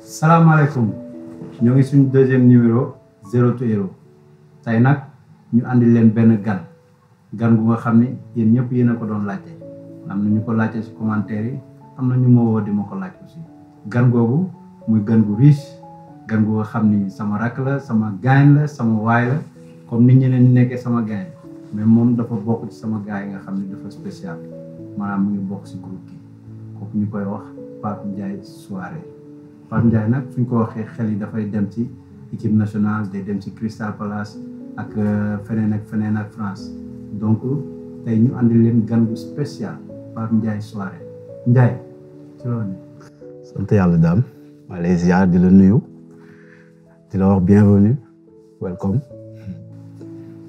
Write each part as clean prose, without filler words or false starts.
salaamaaleykum ñoo ngi suñu deuxième numéro Zero to Hero tey nag ñu andi leen benn gan gu nga xam ni yéen ñëpp yéen a ko doon laajte am na ñu ko laajte ci commentaire yi am na ñu ma woo di ma ko laaj aussi gan googu muy gan gu riche gan gu nga xam ni sama rakk la sama gaañ la sama waay la comme ni ñeneen ñi nekkee sama gaañ mais moom dafa bokk ci sama gaay yi nga xam ni dafa spécial maanaam mu ngi bokk ci groupe gi kooku ñu koy wax Pape Ndiaye Souaré Pape Ndiaye nag suñ ko waxee xel yi dafay dem ci équipe nationale day dem ci Crystal Palace ak feneen ak France donc tey ñu andi leen gan bu spécial Pape Ndiaye Souaré Ndiaye ci loolu ne sant yàlla daam maa lay ziar di la nuyu di la wax bienvenue welcome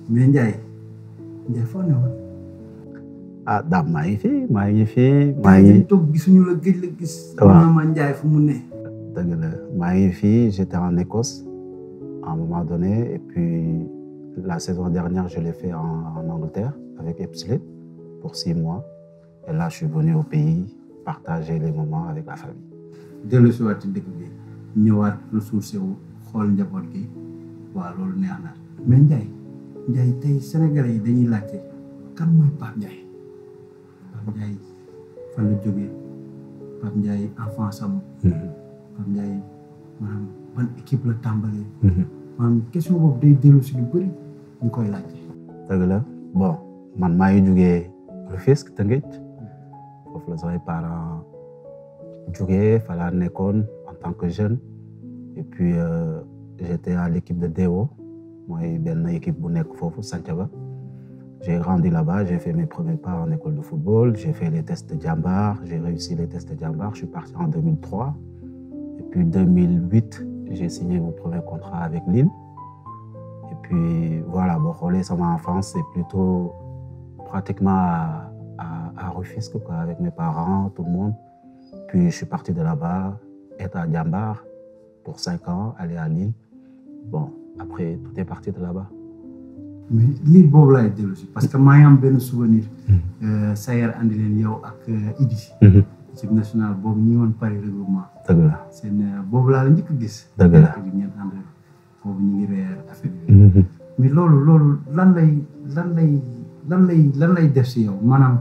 mais Ndiaye foo ne woon ah daam maa ngi fi toog gisuñu la gëj la gis ma Ndiaye fu mu ne dëgg la maa ngi fi j'étais en Écosse à un moment donné et puis la saison dernière je l'ai fait en Angleterre avec Epsley pour 6 mois et là je suis venu au pays partager les moments avec la famille dellu si waat ci dëkk bi ñëwaat ressourcé wu xool njaboot gi waaw loolu neex na mais Ndiaye tey Sénégalais yi dañuy laajte kan mooy Pape Ndiaye fan la jógee Pape Ndiaye enfance am Pape Ndiaye maanaam ban équipe la tàmbalee maanaam question boobu day dellu si lu bëri ñu koy laajte dëgg la bon man maa ngi jógee Rufisque Tëngéej foofu la samay parents jógee fa laa nekkoon en tant que jeune et puis j'étais à l'équipe de Dewo mooy benn équipe bu nekk foofu Santhiaba j'ai grandi là-bas j'ai fait mes premiers pas en école de football j'ai fait les tests de Diambar j'ai réussi les tests de Diambar je suis parti en 2003 et puis 2008 j'ai signé mon premier contrat avec Lille et puis voilà boo xoolee sama enfance c'est plutôt pratiquement à Rufisque quoi avec mes parents tout le monde puis je suis parti de là-bas être à Diambar pour 5 ans aller à Lille bon après tout est parti de là-bas mais lii boobu laay dellu si parce que maa ngi am benn souvenir Sayer andi leen yow ak Idi équipe nationale boobu ñi woon Paris regroupement dëgg la seen boobu laa la njëkk a gis dëgg la ngeen ànd boobu ñu ngi reer affaire yi mais loolu lan lay def si yow maanaam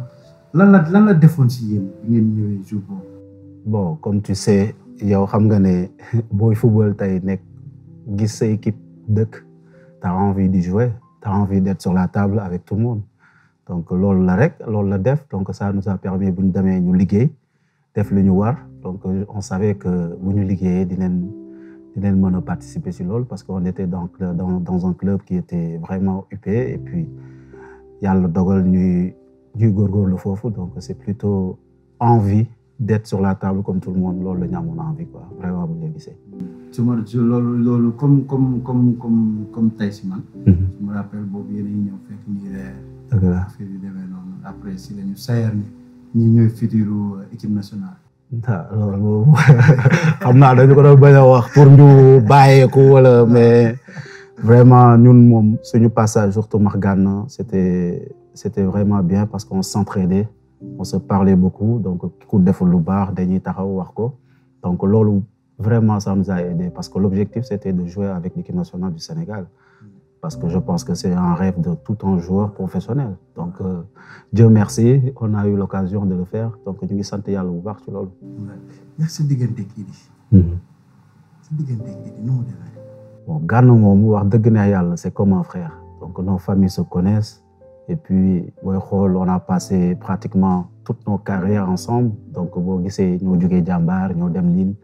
lan la defoon si yéen bi ngeen ñëwee jour boobu bon comme tu sais yow xam nga ne booy football tey nekk gis sa équipe dëkk t'as envie d'y jouer t'as envie d'être sur la table avec tout le monde donc loolu la def donc ça nous a permis bu ñu demee ñu liggéey def lu ñu war donc on savait que bu ñu liggéeyee dinañ mën a participer ci loolu parce qu'on était dans un club qui était vraiment huppé et puis yàlla dogal ñuy góorgóorlu foofu donc c'est plutôt envie d'être sur la table comme tout le monde loolu la ñu amoon envie quoi vraiment bu ñu gisee. su ma loolu comme tey si man. je me rappelle boobu yéen a ngi ñëw fekk ñuy reer. dëgg la affaire yi demee noonu après si la ñu Sayer ni ñi ñooy futuru équipe nationale. loolu moom xam naa dañu ko doon bañ a wax pour ñu bàyyeeku wala mais vraiment ñun moom suñu passage surtout Margane c'était vraiment bien parce qu'on s'entraidait on se parlait beaucoup donc ku deful lu baax dañuy taxaw wax ko donc loolu vraiment ça nous a aidé parce que l'objectif c'était de jouer avec l'équipe nationale du Sénégal parce que je pense que c'est un rêve de tout un joueur professionnel donc Dieu merci on a eu l'occasion de le faire donc ñu ngi sant yàlla bu baax ci loolu. ndax sa diggante kii di. nu mu demee. bon Gana moom wax dëgg ne yàlla c'est comme un frère donc nos familles se connaissent et puis booy xool on a passé pratiquement toutes nos carrières ensemble donc boo gisee ñoo jógee Diambar ñoo dem Lille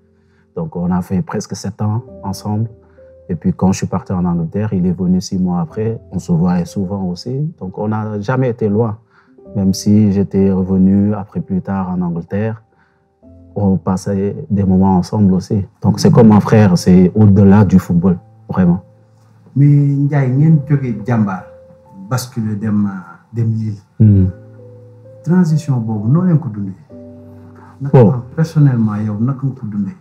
donc on a fait presque 7 ans ensemble. Et puis quand je suis parti en Angleterre, il est venu 6 mois après. On se voyait souvent aussi. Donc on n'a jamais été loin. Même si j'étais revenu après plus tard en Angleterre, on passait des moments ensemble aussi. Donc c'est comme un frère, c'est au-delà du football, vraiment. Mais Ndiaye ngeen jógee Diambar basculer dem Lille. Transition boobu noo leen ko dundee. Bon personnellement yow naka nga ko dundee.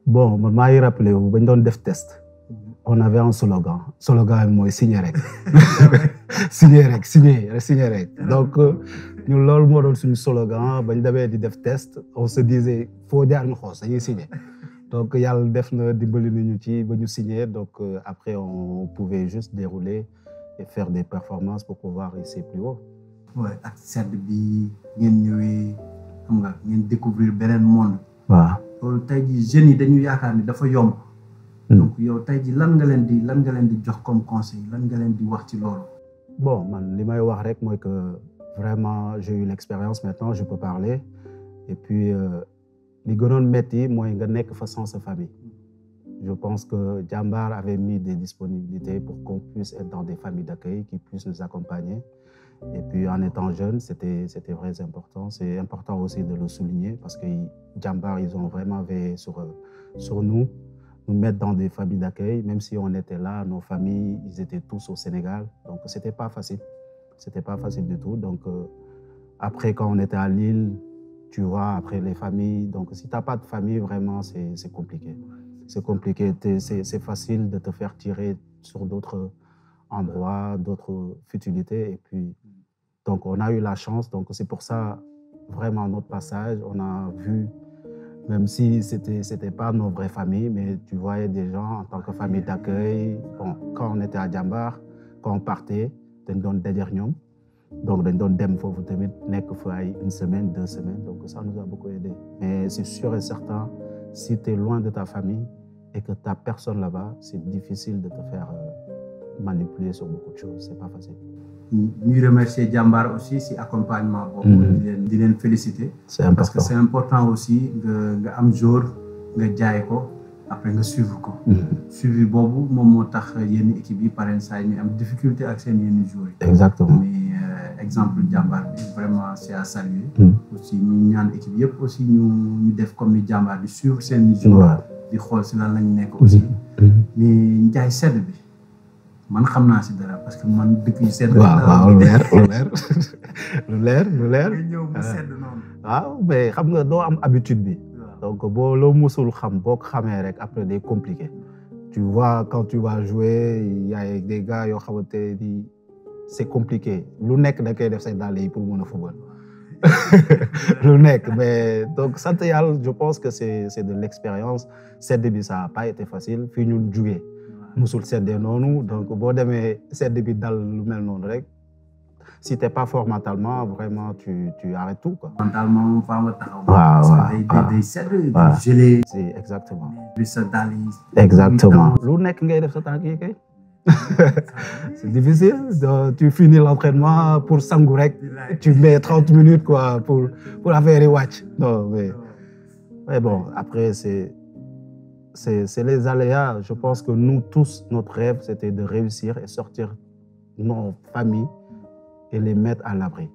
Bon man maa ngi rappelé wu bañ doon def test. On avait un slogan bi mooy signer rek signer rek donc ñun loolu moo doon suñu slogan bañ demee di def test on se disait foo jaar ñu xoos dañuy signer Donc yàlla def na dimbali nañu ci ba ñu signé donc après on pouvait juste dérouler et faire des performances pour pouvoir hisser plus haut. Ouais, ak sedd bi ngeen ñëwee xam nga ngeen découvrir beneen monde. waaw loolu tey jii jeunes yi dañu yaakaar ni dafa yomb. donc yow tey jii lan nga leen di jox comme conseil lan nga leen di wax ci loolu. bon man li may wax rek mooy que vraiment j'ai eu l'expérience maintenant je peux parler et puis li gënoon métti mooy nga nekk fa sans sa famille. Je pense que Jambar avait mis des disponibilités pour qu'on puisse être dans des familles d'accueil qui puissent nous accompagner. Et puis en étant jeune, c'était très important. C'est important aussi de le souligner parce que Jambar, ils ont vraiment veillé sur nous mettre dans des familles d'accueil. Même si on était là, nos familles, ils étaient tous au Sénégal. Donc c'était pas facile. C'était pas facile du tout. Donc après, quand on était à Lille, tu vois, après les familles. Donc si tu n'as pas de famille, vraiment, c'est compliqué. C'est compliqué, c'est facile de te faire tirer sur d'autres endroits, d'autres futilités. Et puis, donc, on a eu la chance. Donc, c'est pour ça, vraiment, notre passage, on a vu, même si c'était pas nos vraies familles, mais tu voyais des gens en tant que famille d'accueil. Bon, quand on était à Jambar, quand on partait, on donne des derniers. Donc, on donne dem faut une semaine, 2 semaines. Donc, ça nous a beaucoup aidé. Mais c'est sûr et certain, si tu es loin de ta famille et que tu n'as personne là-bas, c'est difficile de te faire manipuler sur beaucoup de choses. C'est pas facile. Nous remercier Jambar aussi si accompagnement di leen féliciter. C'est important. Parce que c'est important aussi nga am jour nga jaay ko après nga suivre ko. Suivi boobu moom moo tax yenn équipe yi parrain saa ñu am difficulté ak seen yenn jours yi. Exactement. Mais exemple Jambar bi vraiment c'est à saluer. Aussi ñu ñaan équipe yëpp aussi ñu def comme ni Jambar di suivre seen jour. di xool si lan lañ nekk aussi. mais njaay sedd bi man xam naa si dara parce que man dëkk yi sedd. waaw lu leer. nga ñëw mu sedd noonu. waaw mais xam nga doo am habitude bi. donc boo loo musul xam boo ko xamee rek après day compliqué. tu vois quand tu vas jouer il y a des gars yoo xamante ni c'est compliqué lu nekk da koy def say dàll yi pour mën a football. lu nekk mais donc sant yàlla je pense que c'est de l'expérience sedd bi ça a pas été facile fii ñun jugee musul seddee noonu donc boo demee sedd bi dal lu mel noonu rek si t'es pas fort mentalement vraiment tu arrêtes tout quoi. mentalement faa nga taxaw. waaw day sedd day gelé. c'est exactement. bi sa dàll yi. exactement lu nekk ngay def sa tànk yi kay. C'est difficile. Tu finis l'entraînement pour Sangourek, tu mets 30 minutes quoi, pour la faire watch. Non, mais bon, après, c'est les aléas. Je pense que nous tous, notre rêve, c'était de réussir et sortir nos familles et les mettre à l'abri.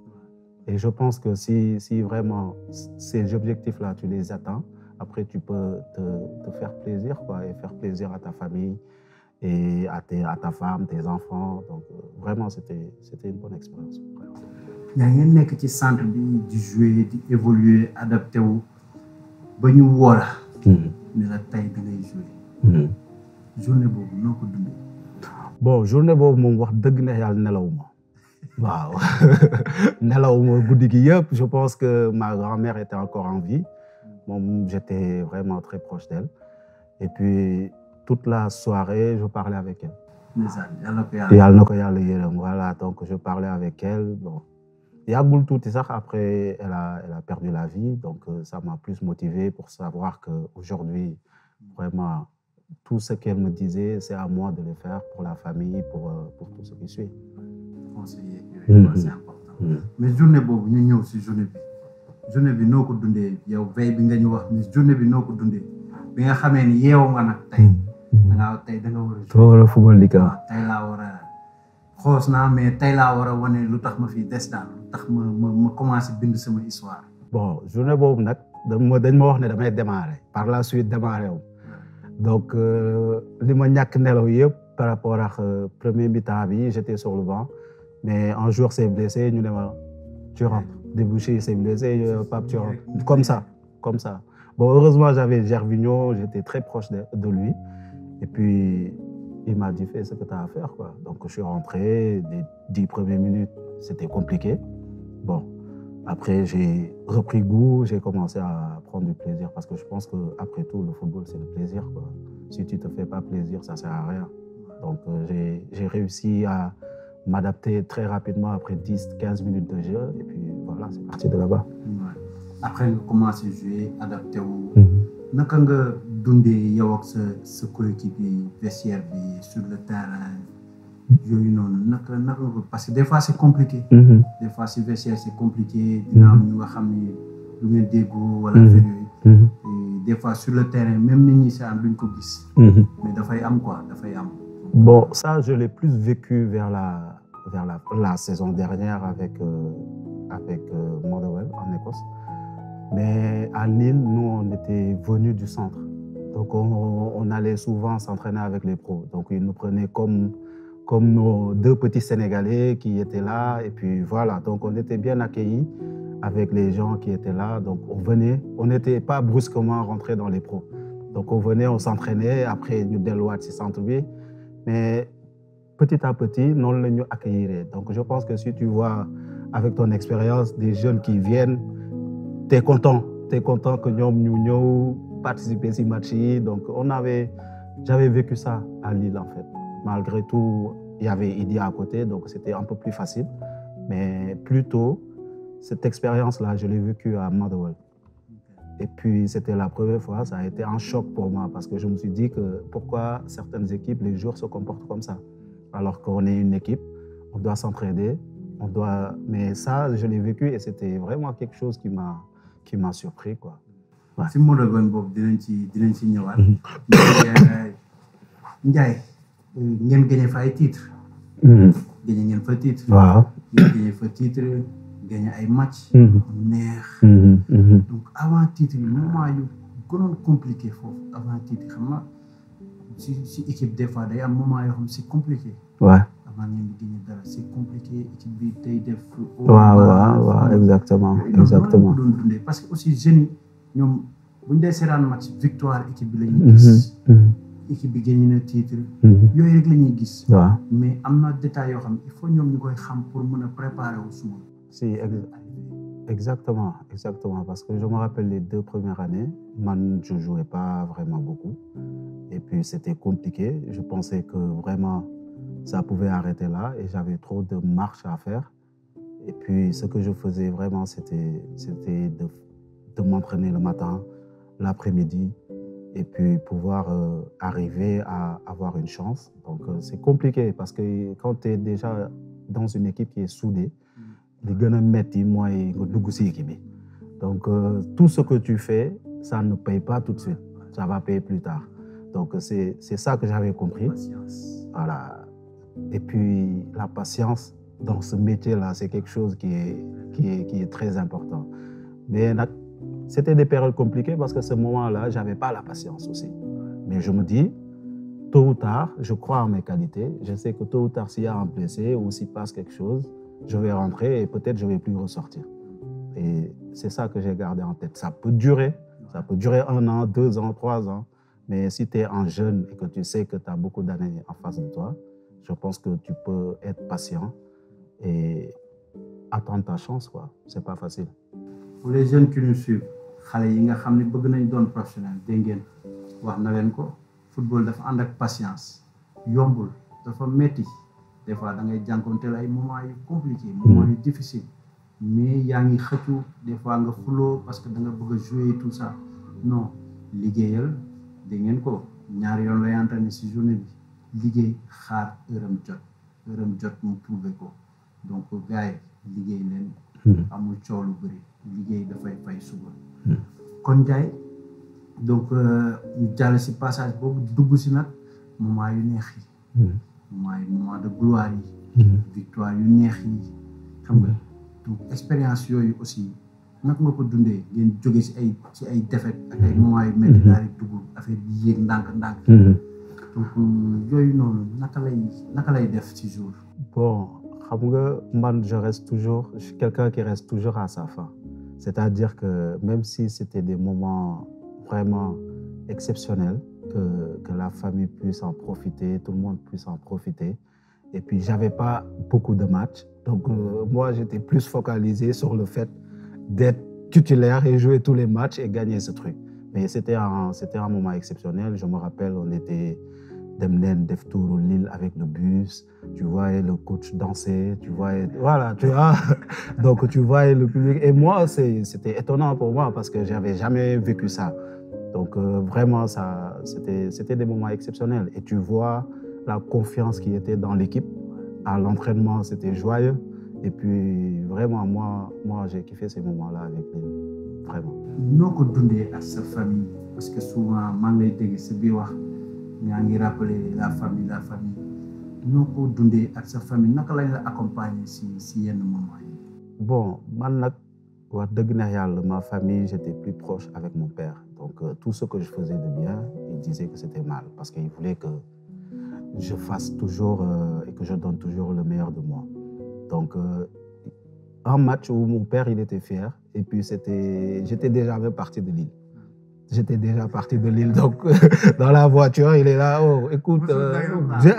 Et je pense que si vraiment ces objectifs-là, tu les atteins, après, tu peux te faire plaisir quoi, et faire plaisir à ta famille. Et à ta femme, tes enfants. Donc, vraiment, c'était une bonne expérience. yaa ngeen nekk ci centre bi di jouer di évoluer adapté wu ba ñu wóor ne la tey da ngay jouer. journée boobu noo ko dundee. bon journée boobu moom wax dëgg na yàlla nelawuma. waaw nelawuma guddi gi yëpp. Je pense que ma grand-mère était encore en vie. Moom j'étais vraiment très proche d'elle. Et puis toute la soirée, je parlais avec elle. Yàlla na ko yàlla yërëm. Voilà, donc je parlais avec elle. Bon, yàggul tuuti sax après, elle a perdu la vie. Donc ça m'a plus motivé pour savoir qu'aujourd'hui, vraiment, tout ce qu'elle me disait, c'est à moi de le faire pour la famille, pour tout ce qui suit. Conseiller, c'est important. Mais journée boobu ñu ñëw si journée bi noo ko dundee yow veille bi nga ñu wax mais journée bi noo ko dundee bi nga xamee ni yeewu nga nag tey. da nga war a football di ka tey laa war a xoos naa mais tey laa war a wane lu tax ma fi des daal lu tax ma commencé bind sama histoire. bon journée boobu nag dañ ma wax ne damay démarrer par la suite démarrer wu donc li ma ñàkk nelaw yëpp par rapport ak premier mi-temps bi j'étais sur le banc mais un joueur s'est blessé ñu ne ma tu rentres. Débouché s'est blessé, Pape tu rentres. Comme ça. Bon, heureusement, j'avais Gervinho, j'étais très proche de lui. Et puis, il m'a dit, fais ce que tu as à faire, quoi. Donc, je suis rentré, les 10 premières minutes, c'était compliqué. Bon, Après, j'ai repris goût, j'ai commencé à prendre du plaisir parce que je pense qu'après tout, le football, c'est le plaisir, quoi. Si tu ne te fais pas plaisir, ça ne sert à rien. Donc, j'ai réussi à m'adapter très rapidement après 10-15 minutes de jeu. Et puis, voilà, c'est parti de là-bas. Ouais. Après, nga commencé jouer, adapté wu. Naka nga dundee yow ak sa coéquipier vestiaire bi sur le terrain yooyu noonu naka nga ko parce que des fois c'est compliqué. Des fois si vestiaire c'est compliqué. Dina am ñu nga xam ni du ngeen déggoo wala affaire yooyu. Des fois sur le terrain même nit ñi c'est am duñ ko gis. Mais dafay am quoi, dafay am. Bon, ça, je l'ai plus vécu vers la saison dernière avec Motherwell en Écosse. Mais à Lille, nous, on était venus du centre. Donc, on allait souvent s'entraîner avec les pros. Donc, ils nous prenaient comme nos deux petits Sénégalais qui étaient là. Et puis, voilà. Donc, on était bien accueillis avec les gens qui étaient là. Donc, on n'était pas brusquement rentrés dans les pros. Donc, on venait, on s'entraînait. Après, nous déloions ce centre. Mais petit à petit, nous nous accueillir. Donc, je pense que si tu vois avec ton expérience des jeunes qui viennent, tu es content. Tu es content que nous participions à ces matchs. Donc, j'avais vécu ça à Lille, en fait. Malgré tout, il y avait Idi à côté, donc c'était un peu plus facile. Mais plutôt, cette expérience-là, je l'ai vécue à Motherwell. Et puis, c'était la première fois, ça a été un choc pour moi parce que je me suis dit que pourquoi certaines équipes, les joueurs se comportent comme ça. Alors qu'on est une équipe, on doit s'entraider, mais ça, je l'ai vécu et c'était vraiment quelque chose qui m'a surpris, quoi. Ouais. Si Motherwell boobu dinañ ci ñëwaat. Ndiaye ngeen gagné fa ay titres. Gagné ngeen fa titre. Waaw. Ngeen gagné fa titre. Gagné ay match neex. Donc avant titre yi moment yu gënoon compliqué foofu avant titre xam nga si équipe des fois day am moment yoo xam c'est compliqué. Ouais. Avant ngeen di gagné dara c'est compliqué équipe bi day def. waaw exactement. doon dundee parce que aussi jeunes yi ñoom bu ñu dee seetaan match victoire équipe bi la ñuy gis. Équipe bi gagné na titre. Yooyu rek la ñuy gis. waaw mais am na détails yoo xam ne il faut ñoom ñu koy xam pour mën a préparer wu suba. Si, exactement, parce que je me rappelle les 2 premières années, je ne jouais pas vraiment beaucoup. Et puis c'était compliqué. Je pensais que vraiment ça pouvait arrêter là et j'avais trop de marches à faire. Et puis ce que je faisais vraiment, c'était de m'entraîner le matin, l'après-midi, et puis pouvoir arriver à avoir une chance. Donc c'est compliqué parce que quand tu es déjà dans une équipe qui est soudée, donc tout ce que tu fais, ça ne paye pas tout de suite, ça va payer plus tard. Donc c'est ça que j'avais compris. Voilà. Et puis la patience dans ce métier-là, c'est quelque chose qui est très important. Mais c'était des périodes compliquées parce que ce moment-là, j'avais pas la patience aussi. Mais je me dis, tôt ou tard, je crois en mes qualités. Je sais que tôt ou tard, s'il y a un blessé ou s'il passe quelque chose, je vais rentrer et peut-être je ne vais plus ressortir. Et c'est ça que j'ai gardé en tête. Ça peut durer 1 an, 2 ans, 3 ans. Mais si tu es un jeune et que tu sais que tu as beaucoup d'années en face de toi, je pense que tu peux être patient et attendre ta chance, quoi. C'est pas facile. Pour les jeunes qui nous suivent, xalé yi nga xamni bëgg nañ doon professionnel dégg ngeen wax na leen ko football dafa ànd ak patience yombul dafa metti. Des fois da ngay jànkonteel ay moments yu compliqués, moments yu difficiles, mais yaa ngi xëccu des fois nga xuloo parce que da nga bëgg a jouer tout ça. Non, liggéeyal dégg ngeen ko ñaari yoon lay entraîné si journée bi liggéey xaar heuram jot mu prouvé ko. Donc gars yi liggéey leen amul coow lu bëri liggéey dafay fay suba. Kon Ndiaye donc ñu jàll si passage boobu dugg si nag moment yu neex yi. Moment de gloire yi. Victoire yu neex yi xam nga donc expérience yooyu aussi naka nga ko dundee ngeen jóge ci ay défaite ak ay moments yu métti daal di dugg affaire bi yéeg ndànk. Donc yooyu noonu naka lay def ci jour. Bon xam nga man je suis quelqu'un qui reste toujours à sa fin. C'est-à-dire que même si c'était des moments vraiment exceptionnels, que la famille puisse en profiter, tout le monde puisse en profiter. Et puis, j'avais pas beaucoup de matchs. Donc, moi, j'étais plus focalisé sur le fait d'être titulaire et jouer tous les matchs et gagner ce truc. Mais c'était un moment exceptionnel. Je me rappelle, on était Demnen, Def Tour Lille avec le bus. Tu voyais le coach danser, tu voyais, voilà, tu vois. Donc tu voyais le public. Et moi, c'était étonnant pour moi parce que j'avais jamais vécu ça. Donc vraiment, c'était des moments exceptionnels. Et tu vois la confiance qui était dans l'équipe. À l'entraînement, c'était joyeux. Et puis vraiment, moi j'ai kiffé ces moments-là avec Lille. Vraiment. noo ko dundee ak sa famille parce que souvent maa ngi lay dégg sa biir wax ñaa ngi rappeler la famille noo ko dundee ak sa famille naka lañ la accompagner si yenn moment yi. Bon man nag wax dëgg neex yàlla ma famille j'étais plus proche avec mon père donc tout ce que je faisais de bien il disait que c'était mal parce qu'il voulait que je fasse toujours et que je donne toujours le meilleur de moi donc un match où mon père il était fier et puis j'étais déjà même parti de Lille. J'étais déjà parti de Lille, donc dans la voiture, il est là, oh, écoute,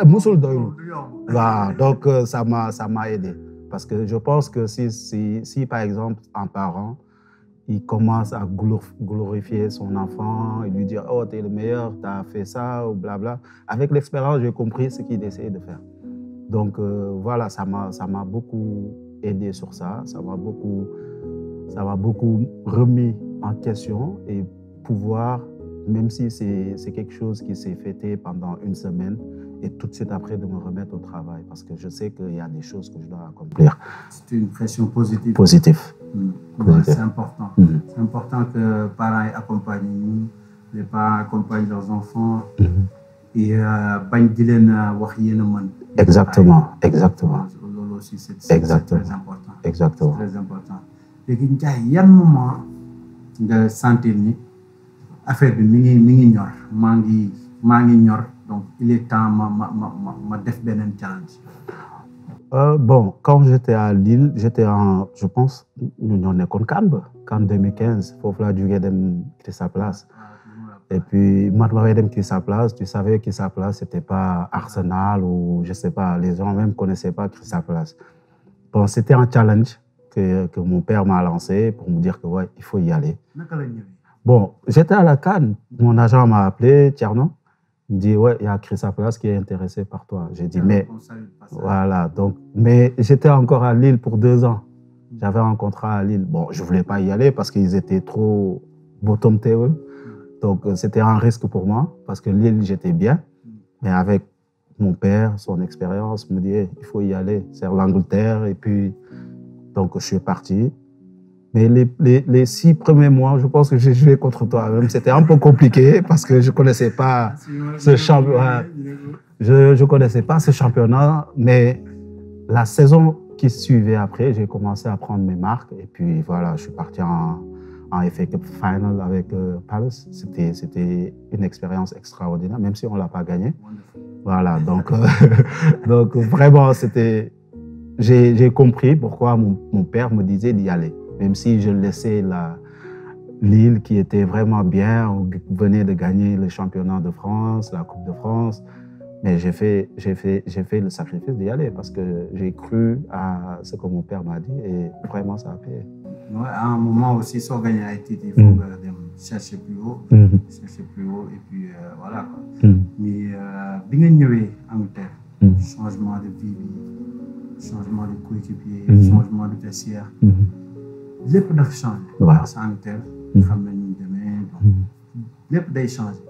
Moussoul Doylou. Voilà, donc ça m'a aidé. Parce que je pense que si par exemple, un parent, il commence à glorifier son enfant, il lui dit, oh, t'es le meilleur, t'as fait ça, ou blabla. Avec l'expérience, j'ai compris ce qu'il essayait de faire. Donc voilà, ça m'a beaucoup aidé sur ça, ça m'a beaucoup remis en question et pouvoir, même si c'est quelque chose qui s'est fêté pendant une semaine, et tout de suite après de me remettre au travail parce que je sais qu'il y a des choses que je dois accomplir. C'est une pression positive. Positif. Ouais, c'est important. C'est important que les parents accompagnent les parents accompagnent leurs enfants et bañ di leen wax yéen a mën. Exactement, exactement. Loolu aussi c'est très important. Exactement. C'est très important. Léegi Ndiaye yan moment nga sentir ni affaire bi mi ngi ñor maa ngi ñor donc il est temps ma def beneen challenge. Bon, quand j'étais à Lille, je pense, nous nekkoon CAN 2015, foofu laa jógee dem Crystal Palace. Et puis, moi, je dem Crystal Palace, tu savais que Crystal Palace, c'était pas Arsenal ou je sais pas, les gens même connaissaient pas Crystal Palace. Bon, c'était un challenge que mon père m'a lancé pour me dire que ouais, il faut y aller. Bon, j'étais à la CAN, mon agent m'a appelé, Tierno, il me dit ouais, il y a Crystal Palace qui est intéressé par toi. J'ai dit mais voilà, donc mais j'étais encore à Lille pour 2 ans. J'avais un contrat à Lille. Bon, je voulais pas y aller parce qu'ils étaient trop bottom table. Donc c'était un risque pour moi parce que Lille j'étais bien, mais avec mon père, son expérience me dit hey, il faut y aller, c'est l'Angleterre et puis donc je suis parti. Mais les 6 premiers mois, je pense que j'ai joué contre toi. Même c'était un peu compliqué parce que je connaissais pas ce championnat. Je connaissais pas ce championnat, mais la saison qui suivait après, j'ai commencé à prendre mes marques et puis voilà, je suis parti en FA Cup Final avec Palace. C'était une expérience extraordinaire, même si on l'a pas gagné. Voilà, donc donc vraiment j'ai compris pourquoi mon père me disait d'y aller. Même si je laissais Lille qui était vraiment bien, on venait de gagner le championnat de France, la Coupe de France, mais j'ai fait le sacrifice d'y aller parce que j'ai cru à ce que mon père m'a dit et vraiment ça a payé. Ouais, à un moment aussi, sans gagner à titre, il faut chercher plus haut, et puis voilà quoi. Mais bi nga ñëwee Angleterre, changement de vie, changement de coéquipier, changement de vestiaire. Lépp dafa changé. waaw sa Angleterre xam nañ ñu demee donc lépp day changé.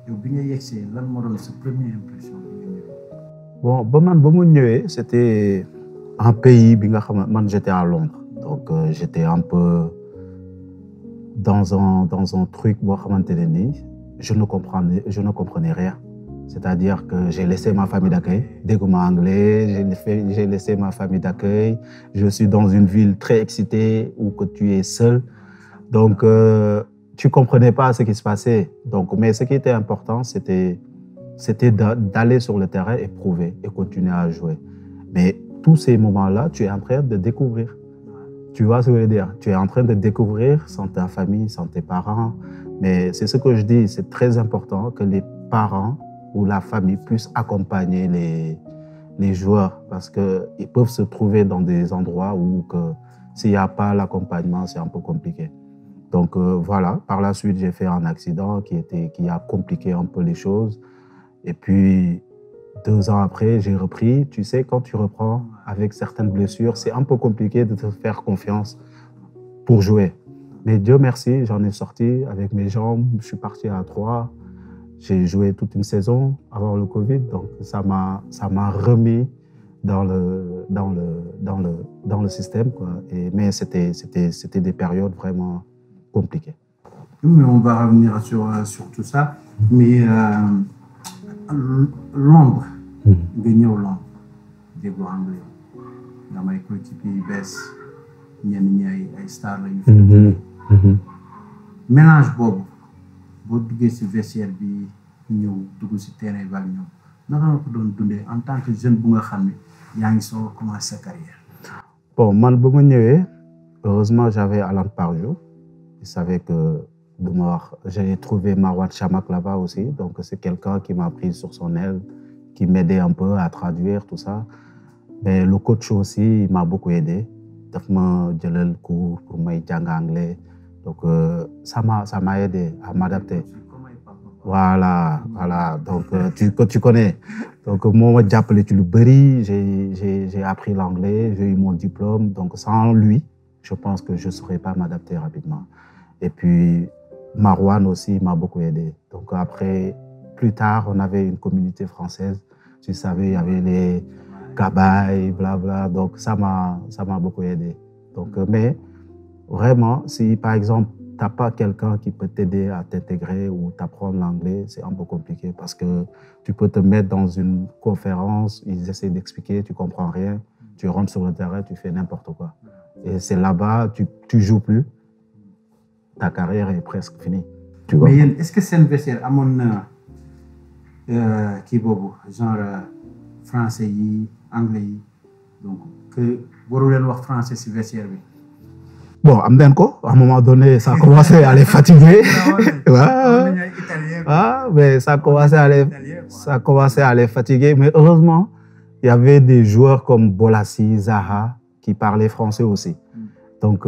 yow bi nga yegsee lan moo doon sa première impression bi nga ñëwee. Bon ba mu ñëwee c'était un pays bi nga xam man j'étais à Londres donc j'étais un peu dans un truc boo xamante ne nii je ne comprenais rien. C'est-à-dire que j'ai laissé ma famille d'accueil, dégoûtement anglais, j'ai laissé ma famille d'accueil. Je suis dans une ville très excitée où que tu es seul. Donc, tu comprenais pas ce qui se passait. Donc, mais ce qui était important, c'était d'aller sur le terrain et prouver et continuer à jouer. Mais tous ces moments-là, tu es en train de découvrir. Tu vois ce que je veux dire? Tu es en train de découvrir sans ta famille, sans tes parents. Mais c'est ce que je dis, c'est très important que les parents où la famille puisse accompagner les joueurs parce qu'ils peuvent se trouver dans des endroits où que s'il n'y a pas l'accompagnement, c'est un peu compliqué. Donc voilà, par la suite, j'ai fait un accident qui a compliqué un peu les choses. Et puis, 2 ans après, j'ai repris. Tu sais, quand tu reprends avec certaines blessures, c'est un peu compliqué de te faire confiance pour jouer. Mais Dieu merci, j'en ai sorti avec mes jambes. Je suis parti à 3. J'ai joué toute une saison avant le Covid. Donc, ça m'a remis dans le système, quoi. Mais c'était des périodes vraiment compliquées. Mais on va revenir sur tout ça. Mais Londres, nga ñëw Londres déggu anglais nga may coéquipier yu bees ñenn ñi ay star la ñu fi mélange boobu boo duggee si vestiaire bi ñëw dugg si terrain bi ak ñoom naka nga ko doon dundee en tant que jeune bu nga xam ne yaa ngi soo commencé sa carrière. Bon, man ba ma ñëwee heureusement j'avais Alan Pardew. Il savait que j'ai trouvé Marouane Chamakh là-bas aussi. Donc, c'est quelqu'un qui m'a pris sur son aile, qui m'aidait un peu à traduire tout ça. Mais le coach aussi, il m'a beaucoup aidé. Il m'a donné le cours pour m'apprendre anglais. Donc, ça m'a aidé à m'adapter. Voilà. Donc, tu connais. Donc, moi, j'ai appelé Tuluberi, j'ai appris l'anglais, j'ai eu mon diplôme. Donc, sans lui, je pense que je ne saurais pas m'adapter rapidement. Et puis, Marouane aussi m'a beaucoup aidé. Donc après, plus tard, on avait une communauté française. Tu savais, il y avait les Kabaï, blabla. Donc ça m'a beaucoup aidé. Donc, mais vraiment, si par exemple, tu n'as pas quelqu'un qui peut t'aider à t'intégrer ou t'apprendre l'anglais, c'est un peu compliqué parce que tu peux te mettre dans une conférence, ils essaient d'expliquer, tu ne comprends rien, tu rentres sur le terrain, tu fais n'importe quoi. Et c'est là-bas, tu ne joues plus. Ta carrière est presque finie. Mais est-ce que c'est un vestiaire amoon na kii boobu genre français yi anglais yi donc que waru leen wax français si vestiaire bi. Bon, am nañ ko à un moment donné ça a commencé à les fatiguer. Mais ça a commencé à les fatiguer. Mais heureusement, il y avait des joueurs comme Bolassi, Zaha qui parlaient français aussi. Donc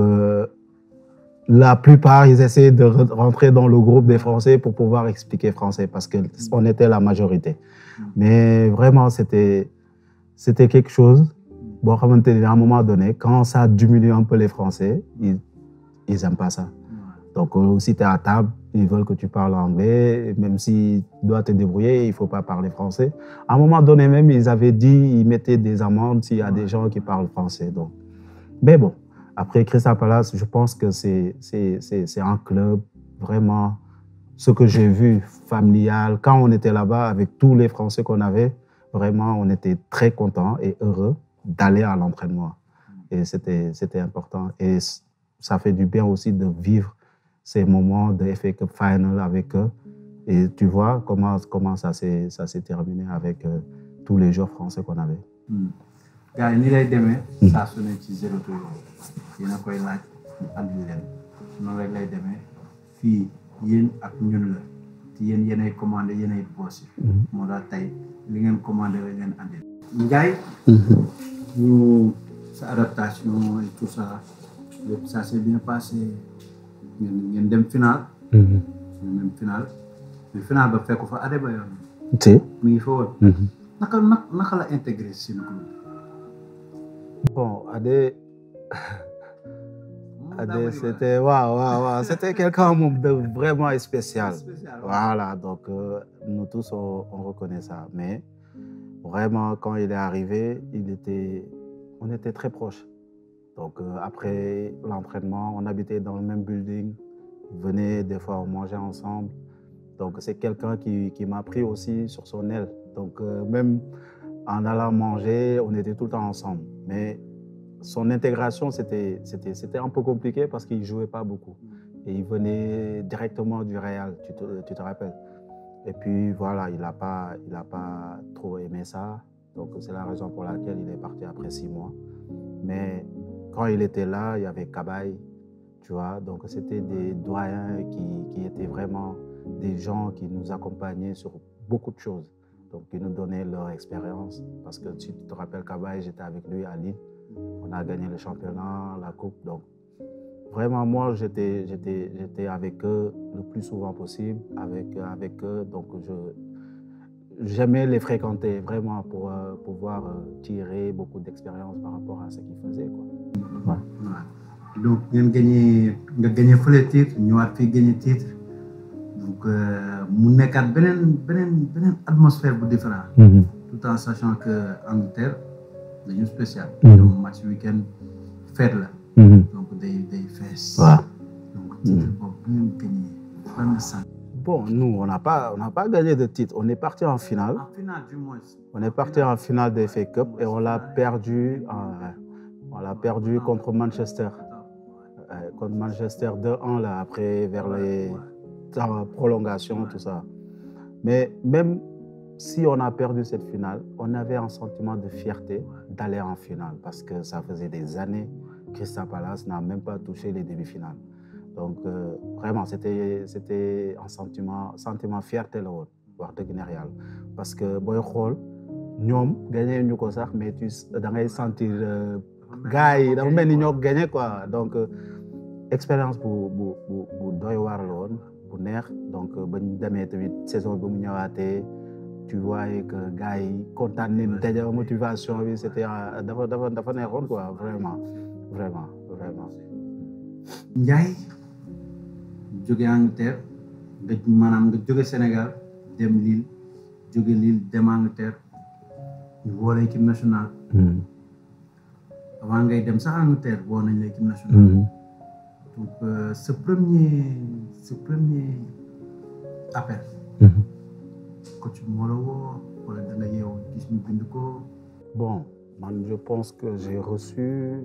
la plupart, ils essayaient de rentrer dans le groupe des Français pour pouvoir expliquer français parce qu'on était la majorité. Mais vraiment, c'était quelque chose. Bon, à un moment donné, quand ça diminue un peu les Français, ils n'aiment pas ça. Donc, si tu es à table, ils veulent que tu parles anglais. Même si tu dois te débrouiller, il ne faut pas parler français. À un moment donné même, ils avaient dit ils mettaient des amendes s'il y a des gens qui parlent français. Donc. Mais bon. Après Crystal Palace, je pense que c'est un club vraiment, ce que j'ai vu, familial. Quand on était là-bas avec tous les Français qu'on avait, vraiment, on était très contents et heureux d'aller à l'entraînement. Et c'était important. Et ça fait du bien aussi de vivre ces moments de FA Cup Final avec eux. Et tu vois comment ça s'est terminé avec tous les joueurs français qu'on avait. gars yi ni lay demee saa su ne ci 0-2 yéen a koy laaj ñu andi leen noonu rek lay demee fii yéen ak ñun la te yéen yéenay commandé yéenay bossé moo tax tey li ngeen commandé la ngeen andi Ndiaye ñu sa adaptation et tout ça lépp ça s'est bien passé ngeen dem final mais final ba fekk fa Adebayor mi ngi fa woon naka la intégré seen groupe. Bon, Adé, c'était c'était quelqu'un de vraiment spécial. Voilà, donc nous tous on reconnaît ça. Mais vraiment, quand il est arrivé, on était très proches. Donc après l'entraînement, on habitait dans le même building, on venait des fois on mangeait ensemble. Donc c'est quelqu'un qui m'a pris aussi sur son aile. Donc même en allant manger, on était tout le temps ensemble. Mais son intégration, c'était un peu compliqué parce qu'il ne jouait pas beaucoup. Et il venait directement du Real, tu te rappelles. Et puis voilà, il n'a pas trop aimé ça. Donc c'est la raison pour laquelle il est parti après 6 mois. Mais quand il était là, il y avait Kabaï, tu vois. Donc c'était des doyens qui étaient vraiment des gens qui nous accompagnaient sur beaucoup de choses. Donc, ils nous donnaient leur expérience. Parce que si tu te rappelles, Kabaï, j'étais avec lui à Lille. On a gagné le championnat, la coupe. Donc, vraiment, moi, j'étais avec eux le plus souvent possible, avec eux. Donc, j'aimais les fréquenter vraiment pour pouvoir tirer beaucoup d'expérience par rapport à ce qu'ils faisaient, quoi. Ouais. Ouais. Donc, nga gagné fële titre, ñëwaat fii gagné titre. Donc, mu nekkaat beneen atmosphère bu différent. Tout en sachant que Angleterre dañu spécial. Donc, match week-end fête la. Donc, day fees. Ouais. Donc, titre boobu bu ngeen gagné ban sant. Bon, nous, on n'a pas gagné de titre. On est parti en finale. En finale, du moins. On est parti en finale de FA Cup et on l'a perdu contre Manchester. Contre Manchester 2-1 là, après vers les prolongations, tout ça. Mais même si on a perdu cette finale, on avait un sentiment de fierté d'aller en finale parce que ça faisait des années que Crystal Palace n'a même pas touché les demi-finales. Donc vraiment, c'était un sentiment fierté la woon wax dëgg neex yàlla parce que booy xool ñoom gagné ñu ko sax mais tu da ngay sentir gars yi dafa mel ni ñoo gagné quoi. Donc expérience bu doy waar la woon bu neex. Donc bañ demee tamit saison bi mu ñëwaatee tu voyais que gars yi kontaan nañ daje motivation bi c'était dafa neexoon quoi vraiment. Ndiaye jóge Angleterre maanaam nga jóge Sénégal dem Lille jóge Lille dem Angleterre ñu woo la équipe nationale. avant ngay dem sax Angleterre woo nañ la équipe nationale. Donc ce premier appel. coach moo la woo wala da nga yeewu gis ñu bind ko. Bon, man je pense que j'ai reçu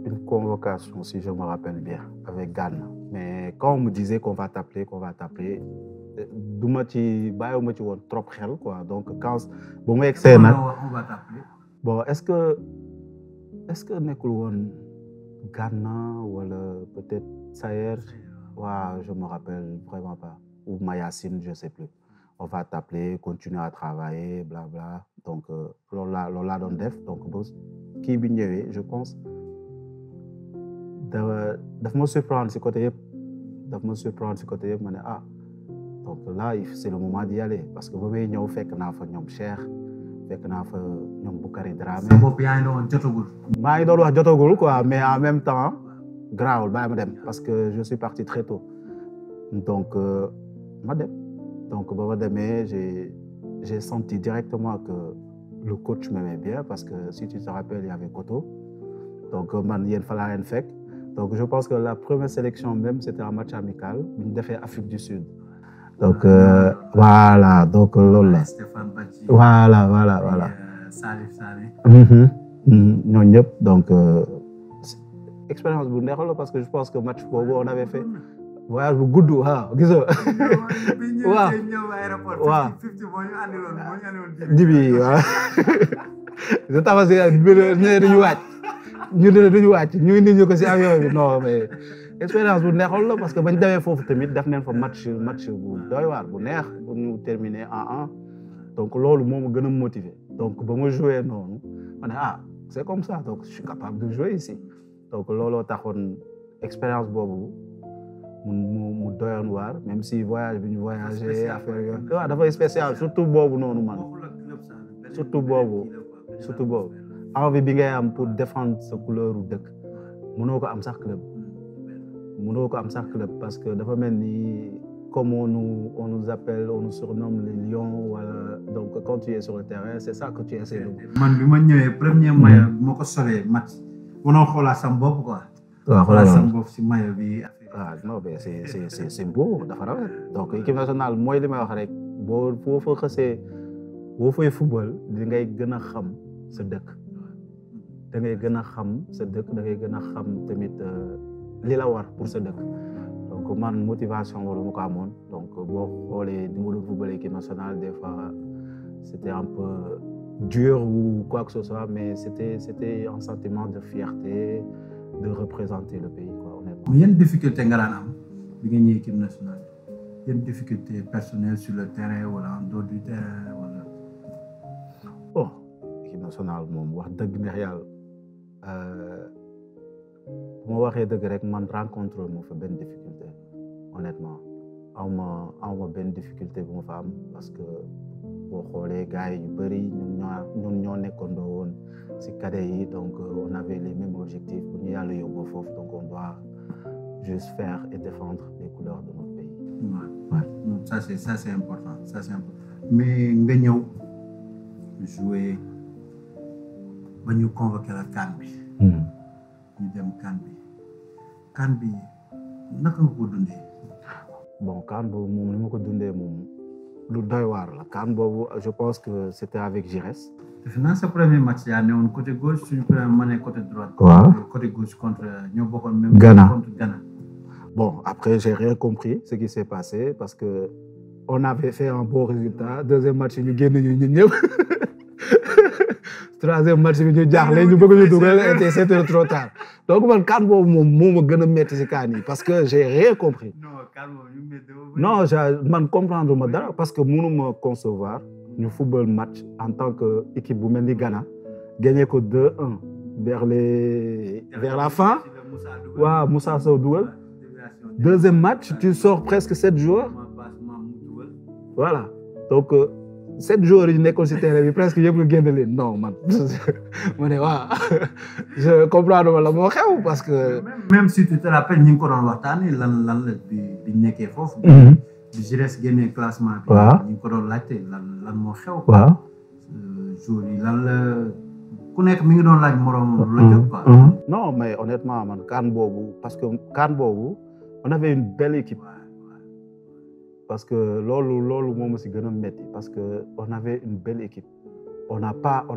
une convocation, si je me rappelle bien, avec Ghana. Mais quand on me disait qu'on va t'appeler, bàyyiwuma ci woon trop xel quoi. Donc quand bu ma egsee nag on va t'appeler. Bon, est-ce que nekkul woon Ghana wala peut-être Sayer? Ouais, je me rappelle vraiment pas. Ou Mayacine, je sais plus. On va t'appeler, continuer à travailler, blabla. Donc loolu laa doon def. Donc ba kii bi ñëwee, je pense daf ma surprendre si côté yëpp. Ma ne ah donc là c'est le moment d'y aller parce que ba may ñëw fekk naa fa ñoom Cheikh, fekk naa fa ñoom Boukari Dramé. sa bopp yaa ngi doon jotagul. maa ngi doon wax jotagul quoi, mais en même temps grawul bàyyi ma dem parce que je suis parti très tôt. Donc ma dem. Donc ba ma demee j'ai senti directement que le coach m'aimait bien parce que si tu te rappelles il y avait Koto. Donc man yéen fa laa leen fekk. Donc je pense que la première sélection même c'était un match amical bu ñu defee Afrique du Sud. Donc voilà, donc loolu la. Stéphane Badji. Voilà. Salif Sané. ñooñu ñëpp donc expérience bu neex la parce que je pense que match boobu on avait fait voyage bu gudd waaw gisoo. waaw. Jibi waaw. je tabaski ne duñu wàcc. ñu indi ñu ko si avion bi non mais expérience bu neexoon la parce que bañ demee foofu tamit def nañ fa match bu doy waar bu neex bu ñu terminer en 1 donc loolu moo ma gën a motiver donc ba ma joué noonu ma ne c'est comme ça donc je suis capable de jouer ici donc looloo taxoon expérience boobu mu doyoon waar même si voyage bi ñu voyagé affaire yooyu waaw dafay spécial surtout boobu noonu man surtout boobu envie bi ngay am pour défendre sa couleur u dëkk mënoo ko am sax club parce que dafa mel ni comme on nous appelle, on nous surnomme les lions voilà. Donc quand tu es sur le terrain c'est ça que tu essaies de. Man bi ma ñëwee premier maillot bi ma ko solee match mënoo xoolaa sam bopp quoi. waaw xoolaa sam bopp si maillot bi. Non mais c'est beau dafa rafet donc équipe nationale mooy li may wax rek boo fa xësee boo fay football di ngay gën a xam sa dëkk. Da ngay gën a xam sa dëkk da ngay gën a xam tamit li la war pour sa dëkk donc man motivation wala mu ko amoon donc boo xoolee di nga doon football équipe nationale des fois c'était un peu dur ou quoi que ce soit mais c'était un sentiment de fierté de représenter le pays quoi honnêtement. Yan difficulté nga daan am bi nga ñëw équipe nationale yan difficulté personnelle sur le terrain wala en dehors du terrain wala. Bon équipe nationale moom wax dëgg neex yàlla bu ma waxee dëgg rek man rencontre moo fa benn difficulté honnêtement awma benn difficulté bu ma fa am parce que boo xoolee gars yi ñu bëri ñun ñoo nekkandoo woon ci cadet yi donc on avait les mêmes objectifs bu ñu yàlla yóbbu foofu donc on doit juste faire et défendre les couleurs de notre pays. Ouais. Ça c'est important mais nga ñëw jouer ba ñu convoqué la CAN bi. ñu dem CAN bi naka nga ko dundee. bon CAN boobu moom li ma ko dundee moom lu doy waar la CAN boobu je pense que c'était avec Giresse. defe naa sa premier match yaa ne woon côté gauche suñu premier ma ne côté droite. waaw côté gauche contre ñoo bokkoon même. Ghana contre Ghana. bon après j'ai rien compris ce qui s'est passé parce que on avait fait un bon résultat deuxième match ñu génn ñu ñun ñëpp troisième match bi ñu jaaxle ñu bëgg ñu dugal et c'était trop tard donc man CAN boobu moom moo ma gën a métti ci CAN yi parce que j'ai rien compris. non man comprendre ma dara parce que mënuma concevoir ñu football match en tant que équipe bu mel ni Ghana gagné ko 2-1 vers la fin waaw Moussa Sow dugal deuxième match tu sors presque 7 joueurs voilà donc 7 joueurs yi nekkoon ci terrain bi presque yëpp nga génn leen non man ma ne waaw je comprendre ma la moo xew parce que. même si tu te rappelles ñu ngi ko doon waxtaanee lan la bi nekkee foofu. bi Giresse génnee classement bi. waaw ñu ngi ko doon laajte lan moo xew. waaw. jour yi lan la ku nekk mi ngi doon laaj moroom lu la jot quoi. non mais honnêtement man CAN boobu parce que CAN boobu on avait une belle équipe. parce que loolu moom si gën a métti parce que on avait une belle équipe on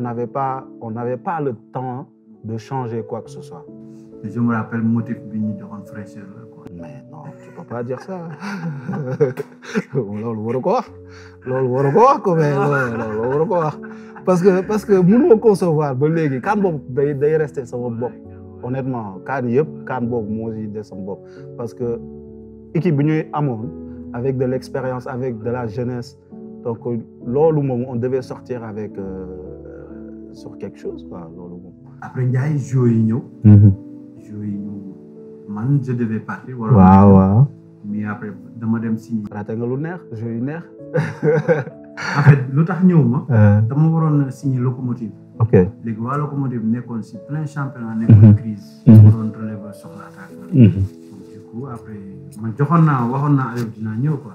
n'avait pas le temps de changer quoi que ce soit. Je me rappelle motif bi ñu joxoon fraîcheur la quoi. mais non tu peux pas dire ça loolu waru ko wax loolu waru ko wax parce que mënuma concevoir ba léegi CAN boobu day rester sama bopp honnêtement CAN yëpp CAN boobu moo si des sama bopp parce que équipe bi ñuy amoon avec de l'expérience avec de la jeunesse donc loolu moom on devait sortir avec sur quelque chose quoi loolu moom. après Ndiaye joueurs yi ñëw. man je devais partir. waaw. mais après dama dem signer. raté nga lu neex jeu yu neex. en fait lu tax ñëw ma. dama waroon signer Locomotive. ok léegi waa Locomotive nekkoon si plein championnat. nekkoon crise. waroon relever soxla attaque. du coup après man waxoon naa Aliou dinaa ñëw quoi.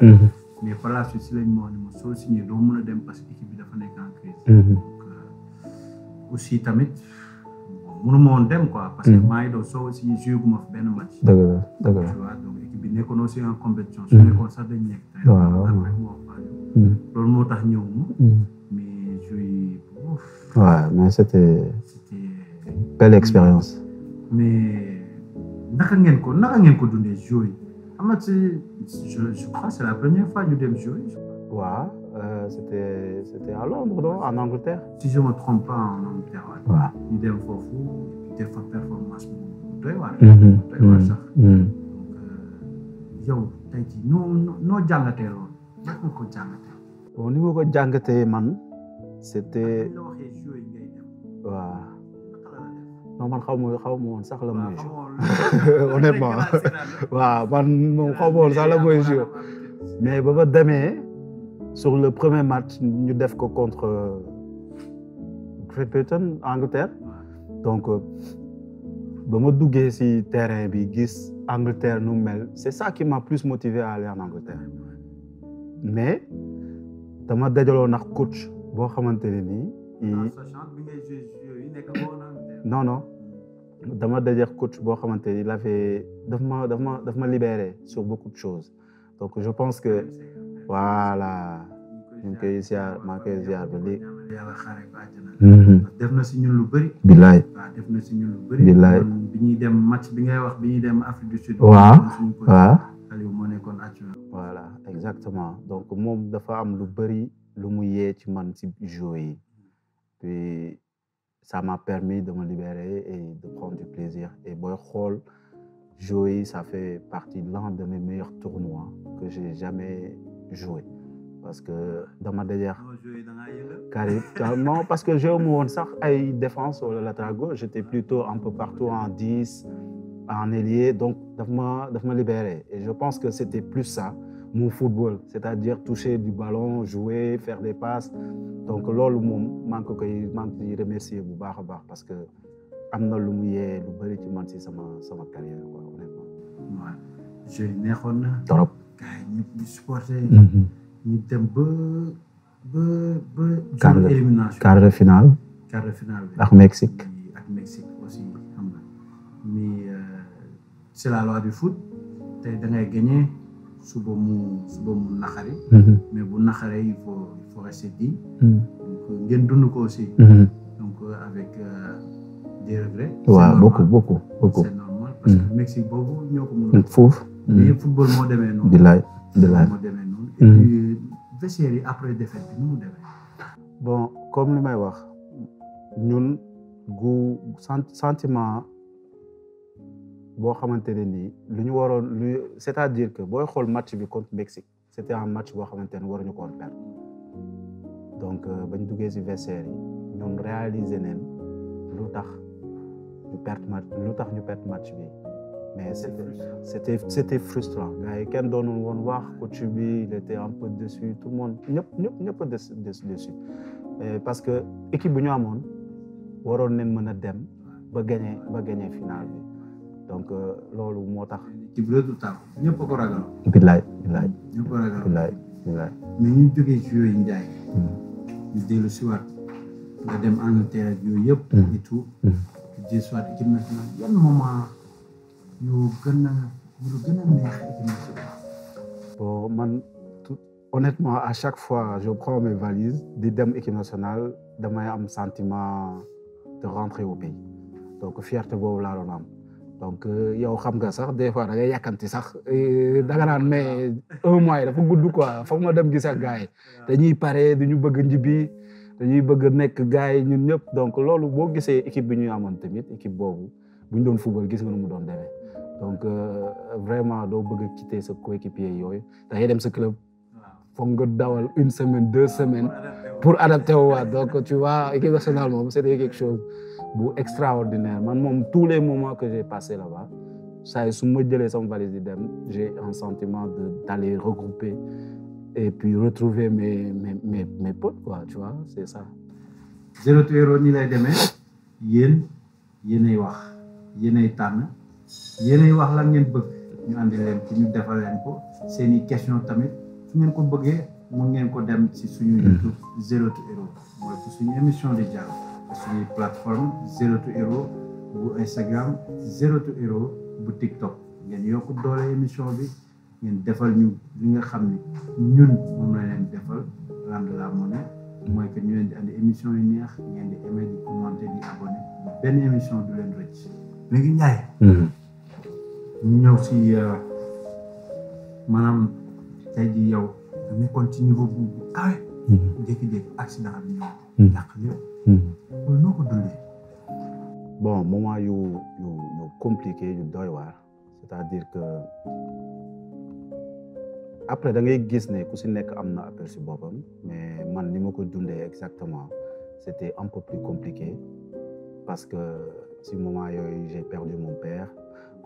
mais par la suite si lañ ma wax ne ma soo signer doo mën a dem parce que équipe bi dafa nekk en crise. donc aussi tamit. mënuma woon dem quoi parce que maa ngi doon soo aussi joué gu ma fi benn match. dëgg la donc équipe bi nekkoon aussi en compétition. su nekkoon sax dañ nekk. waaw loolu moo tax ñëw ma. mais joué. waaw mais c'était belle expérience. mais naka ngeen ko dundee joué yi xam nga je crois c'est la première fois ñu dem joué. waaw c'était à Londres non en Angleterre. si je me trompe pas en Angleterre. waaw ñu dem foofu def fa performance bu doy waar. doy waar sax. donc yow tey jii noo jàngatee loolu naka nga ko jàngatee. bon ni ma ko jàngatee man c'était. la waxee joué yi ngay dem. waaw. naka la def. non man xaw ma woon sax la mooy joué. honnêtement waaw man moom xaw ma woon sax la mooy joué mais ba demee sur le premier match ñu def ko contre Great Britain Angleterre donc ba ma duggee ci terrain bi gis Angleterre nu mel c'est ça qui m'a plus motivé à aller en Angleterre mais dama dajaloo nag coach boo xamante ne nii. non dama dajeex coach boo xamante ni il avait daf ma libéré sur beaucoup de choses donc je pense que voilà ñu ngi koy ziar maa ngi koy ziar ba léegi. def na si ñun lu bëri. billaay waaw def na si ñun lu bëri. billaay bi ñuy dem match bi ngay wax bi ñuy dem Afrique du Sud. waaw waaw. Aliou moo nekkoon adjoint. voilà exactement donc moom dafa am lu bëri lu mu yee ci man ci jeu yi puis ça m'a permis de me libérer et de prendre du plaisir et booy xool jeu yi ça fait partie de l'un de mes meilleurs tournois que j'ai jamais joué parce que dama dajeex non joué da ngaa yëngal. Karim non parce que joué mu woon sax ay défense wala latéral gauche j'étais plutôt un peu partout en 10 en ailier donc daf ma libéré et je pense que c'était plus ça mon football c'est-à-dire toucher du ballon jouer faire des passes donc loolu moom maa ngi ciy remercier bu baax a baax parce que am na lu mu yee lu bëri ci man si sama carrière quoi honnêtement. waaw jeu yi neexoon na. trop. gars yi ñëpp di supporter. Mhm. ñu dem ba. quart de élimination. quart de finale. quart de finale bi. ak Mexique. ak Mexique aussi xam nga mais c'est la loi du foot tey da ngay gagner suba mu naxari. mais bu naxaree il faut rester digne. donc ngeen dund ko aussi. donc avec des regrets. waaw beaucoup. c'est normal parce que Mexique boobu ñoo ko mën a. foofu. mais football moo demee noonu. bilaay moo demee noonu. et puis vestiaire yi après défaite bi nu mu demee. bon comme li may wax ñun sentiment boo xamante ne nii lu ñu waroon c'est-à-dire que booy xool match bi contre Mexique c'était un match boo xamante ne waruñu ko woon perdre donc bañ duggee ci vestiaire yi ñun réaliser neen lu tax ñu perte match bi mais c'était frustrant gars yi kenn doonul woon wax coach bi il était un peu déçu tout le monde ñëpp déçu parce que équipe bu ñu amoon waroon nañ mën a dem ba gagner finale bi donc loolu moo tax. ci biir résultat ñëpp a ko ragal. bilaay. ñëpp a ko ragal bilaay. mais ñu jógee ci yooyu Ndiaye. ñu dellu si waat nga dem Angleterre yooyu yëpp. et tout. ñu dellu si waat équipe nationale yan moment yu gën a neex équipe nationale. bon man honnêtement à chaque fois je prends mes valises di dem équipe nationale damay am sentiment de rentrer au pays donc fierté boobu laa doon am. donc yow xam nga sax des fois da ngay yàkkamti sax da nga naan mais un mois dafa gudd quoi foog ma dem gis ak gars yi dañuy pare dañu bëgg njibbi dañuy bëgg nekk gars yi ñun ñëpp donc loolu boo gisee équipe bi ñuy amoon tamit équipe boobu bu ñu doon football gis nga nu mu doon demee donc vraiment doo bëgg a quitter sa coéquipier yooyu da ngay dem sa club foog nga dawal 1 semaine 2 semaines pour adapter wu waat donc tu vois équipe nationale moom c'était quelque chose bu extraordinaire man moom tous les moments que j'ai passé là-bas saa su ma jëlee sama valise di dem j'ai un sentiment d'aller regrouper et puis retrouver mes potes quoi tu vois c'est ça. Zero to Hero ni lay demee yéenay wax yéenay tànn yéenay wax lan ngeen bëgg ñu andi leen ci ñu defal leen ko seeni question tamit su ngeen ko bëggee mun ngeen ko dem ci suñu YouTube Zero to Hero mooy ci suñu émission di jàll. suñuy plateforme Zero to Hero bu Instagram Zero to Hero bu TikTok ngeen yokk doole émission bi ngeen defal ñu li nga xam ne ñun moom la leen defal rendre la monnaie mooy que ñu leen di andi émission yu neex ngeen di aimer di commenter di abonné benn émission du leen rëcc léegi Ndiaye ñu ñëw si maanaam tey ji yow da nekkoon ci niveau bu kawe jékki-jékki accident bi ñëw yàq lépp loolu noo ko dundee. bon moment yu compliqué yu doy waar c'est-à-dire que après da ngay gis ne ku si nekk am na aperçu boppam mais man ni ma ko dundee exactement c'était un peu plus compliqué parce que si moment yooyu j'ai perdu mon père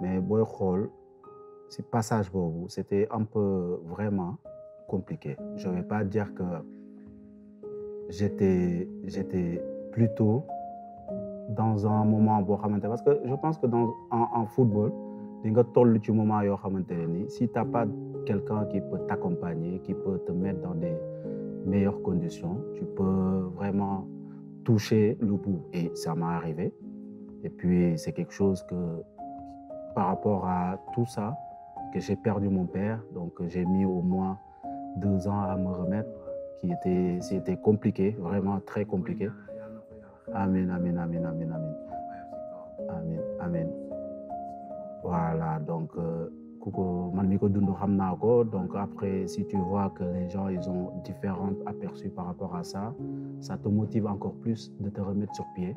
mais booy xool si passage boobu c'était un peu vraiment compliqué je vais pas dire que j'étais plutôt dans un moment boo xamante parce que je pense que en football di nga toll ci moment yoo xamante ne ni si t'as pas quelqu'un qui peut t'accompagner qui peut te mettre dans des meilleures conditions tu peux vraiment toucher le bout et ça m'est arrivé et puis c'est quelque chose que par rapport à tout ça que j'ai perdu mon père donc j'ai mis au moins 2 ans à me remettre c'était compliqué vraiment très compliqué. Amin. Voilà donc kuko man mi ko dund xam naa ko donc après si tu vois que les gens ils ont différents aperçus par rapport à ça te motive encore plus de te remettre sur pied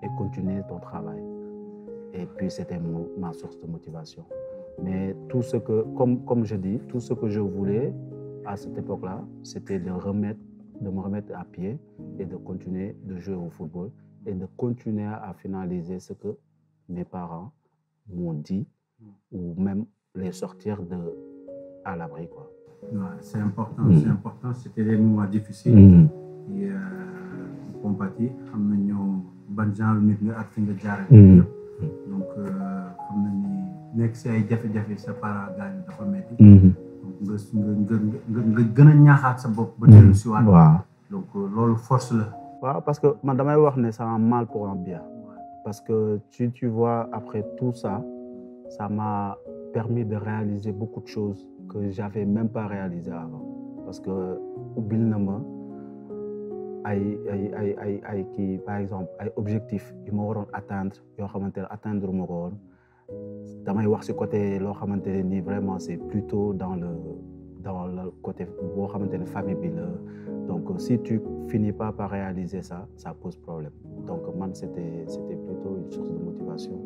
et continuer ton travail et puis c'était ma source de motivation mais tout ce que comme je dis tout ce que je voulais à cette époque-là, c'était de me remettre à pied et de continuer de jouer au football et de continuer à finaliser ce que mes parents m'ont dit ou même les sortir à l'abri, quoi. Ouais, c'est important, c'est important. C'était des moments difficiles. Et compatis, xam nañu ban genre nit nga ak fi nga jaar ak donc xam nañ ni nekk si ay jafe-jafe sa parents gaañu dafa metti. donc nga gën a ñaaxaat sa bopp ba dellu si waat. waaw donc loolu force la. waaw parce que man damay wax ne c'est un mal pour un bien. Parce que tu vois, après tout ça, ça m'a permis de réaliser beaucoup de choses que j'avais même pas réalisées avant. Parce que ubbil na ma ay kii par exemple ay objectifs yu ma waroon atteindre yoo xamante ne atteindre ma ko woon damay wax ci côté loo xamante ne nii vraiment c'est plutôt dans le côté boo xamante ne famille bi la donc si tu finis pas par réaliser ça pose problème donc man c'était plutôt une source de motivation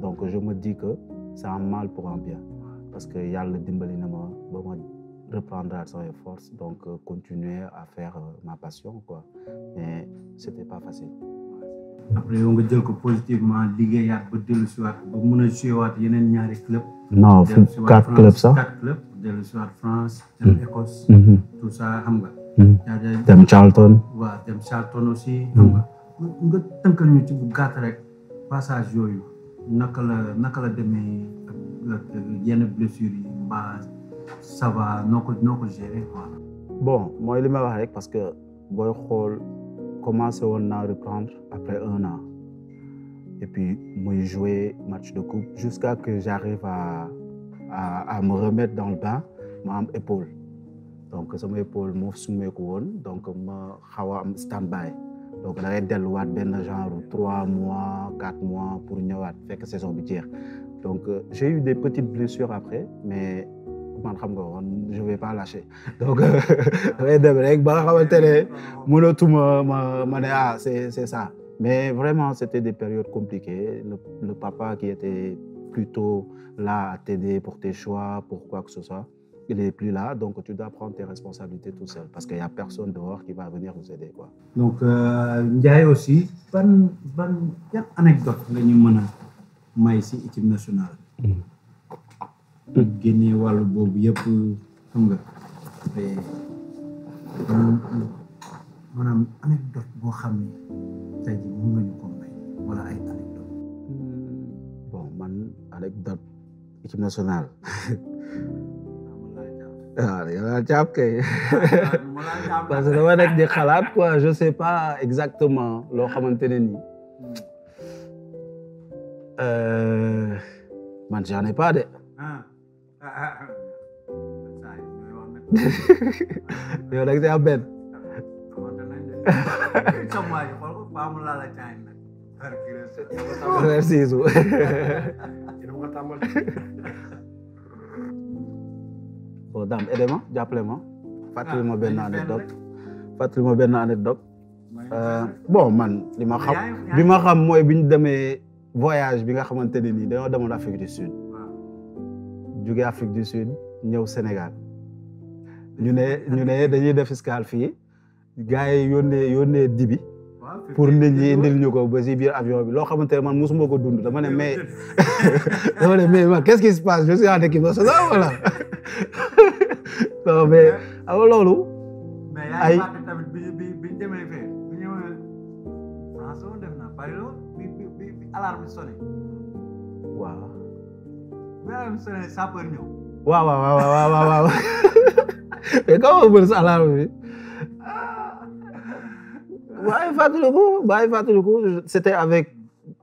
donc je me dis que c'est un mal pour un bien parce que yàlla dimbali na ma ba ma reprendre à ses forces donc continuer à faire ma passion quoi mais c'était pas facile. Après yow nga jël ko positivement liggéeyaat ba dellu si waat ba mën a jouer waat yeneen ñaari club. non 4 clubs sax 4 clubs dellu si waat France dem Écosse. tout ça xam nga. dem Charlton. waaw dem Charlton aussi. xam nga tënkal ñu ci bu gàtt rek passage yooyu naka la demee ak yenn blessures yi mbaa ça va noo ko gérer quoi. bon mooy li ma wax rek parce que booy xool commencé woon naa reprendre après 1 an et puis muy jouer match de coupe jusqu'à que j'arrive à me remettre dans le bain ma am épaule donc sama épaule moo summeeku woon donc ma xaw a am stand-by donc da ngay delluwaat benn genre 3 mois 4 mois pour ñëwaat fekk saison bi jeex donc j'ai eu des petites blessures après mais man xam nga woon je vais pas lâcher donc damay dem rek ba nga xamante ne mënatuma ma ne c'est ça mais vraiment c'était des périodes compliquées le papa qui était plutôt là à t'aider pour tes choix pour quoi que ce soit il est plus là donc tu dois prendre tes responsabilités tout seul parce qu'il y a personne dehors qui va venir vous aider quoi. donc Ndiaye aussi ban yan anecdote nga ñu mën a may ci équipe nationale. génne wàllu boobu yëpp xam nga maanaam anecdote boo xam ne tey jii mën nga ñu ko may wala ay anecdote. bon man anecdote équipe nationale. waaw yàlla jàpp kay parce que dama nekk di xalaat quoi je sais pas exactement loo xamante ne nii man j'en ai pas de. yow nag c'est benn. merci. bon Dame aidez-moi jàppale ma. fàttali ma benn anecdote. bon man li ma xam mooy bi ñu demee voyage bi nga xamante ne nii dañoo demoon Afrique du Sud. jóge Afrique du Sud ñëw Sénégal ñu ne dañuy def escale fii gars yi yónnee dibi pour nit ñi indil ñu ko ba si biir avion bi loo xamante ne man mosuma ko dund dama ne mais man qu'est-ce qui se passe je suis en équipe nationale voilà non mais alors loolu ay tamit bi demee fee bi ñëwee France def na Paris bi alarme sonné waaw sapeur ñëw. waaw mais comment mën sa alarme bi waaye fàttaliku c'était avec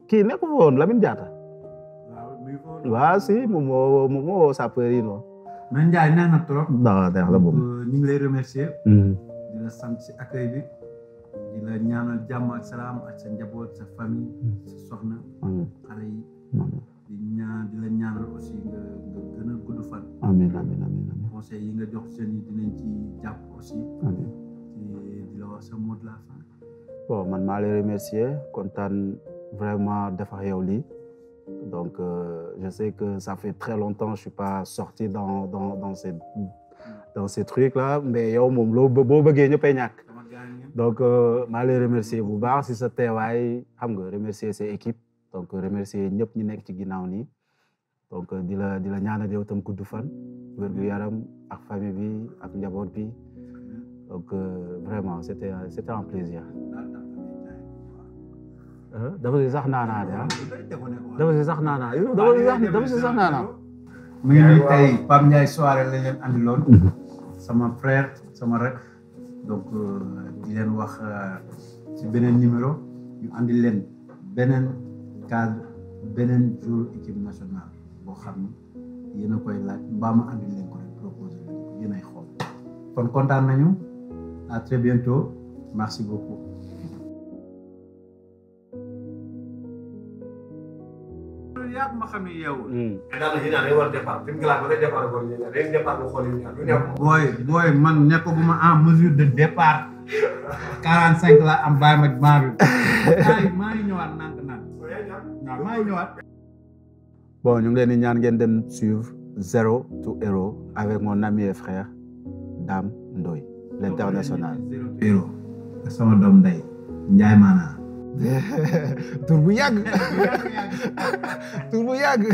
kii nekk woon Lamine Diatta. waaw si moom moo sapeur yi noonu. mais Ndiaye neex na trop. non neex la moom. ñu ngi lay remercier. di la sant si accueil bi di la ñaanal jàmm ak salaam ak sa njaboot sa famille sa soxna. xale yi. di la ñaanal aussi nga gën a gudd fan. amiin. conseil yi nga jox jeunes yi dinañ ci jàpp aussi. amiin. di la wax sa mot de la fin. bon man maa lay remercier kontaan vraiment defar yow lii donc je sais que ça fait très longtemps je suis pas sorti dans dans ces trucs là mais yow moom boo bëggee ñëppay ñàkk donc maa lay remercier bu baax si sa teewaay xam nga remercier sa équipe donc remercier ñëpp ñi nekk ci ginnaaw nii donc di la ñaanal yow tam gudd fan wér gu yaram ak famille bi ak njaboot bi donc vraiment c'était un plaisir. dafa si sax naanaa de dafa si sax naanaa mu ngi nii tey Pape Ndiaye soirée la leen andiloon sama frère sama rek donc di leen wax ci beneen numéro ñu andi leen beneen cadre beneen jour équipe nationale boo xam ni yéen a koy laaj mbaa ma andi leen ko rek proposé leen ko yéen ay xool kon kontaan nañu à très bientôt merci beaucoup. yaa ma xam ne yeewul. daal di naan day war a départ fi mu gën a ba day départ góor ñi day départ bu xool yi du nekk. booy man nekkaguma en mesure de départ 45 la am bàyyi ma maa bi maa ngi ñëwaat nànk waaw maa ngi ñëwaat. bon ñu ngi leen di ñaan ngeen dem suivre Zero to Hero avec mon ami et frère Dame Ndoye l'international. Hero sama doom ndey Njaay maanaa. tur bu yàgg. tur bu yàgg.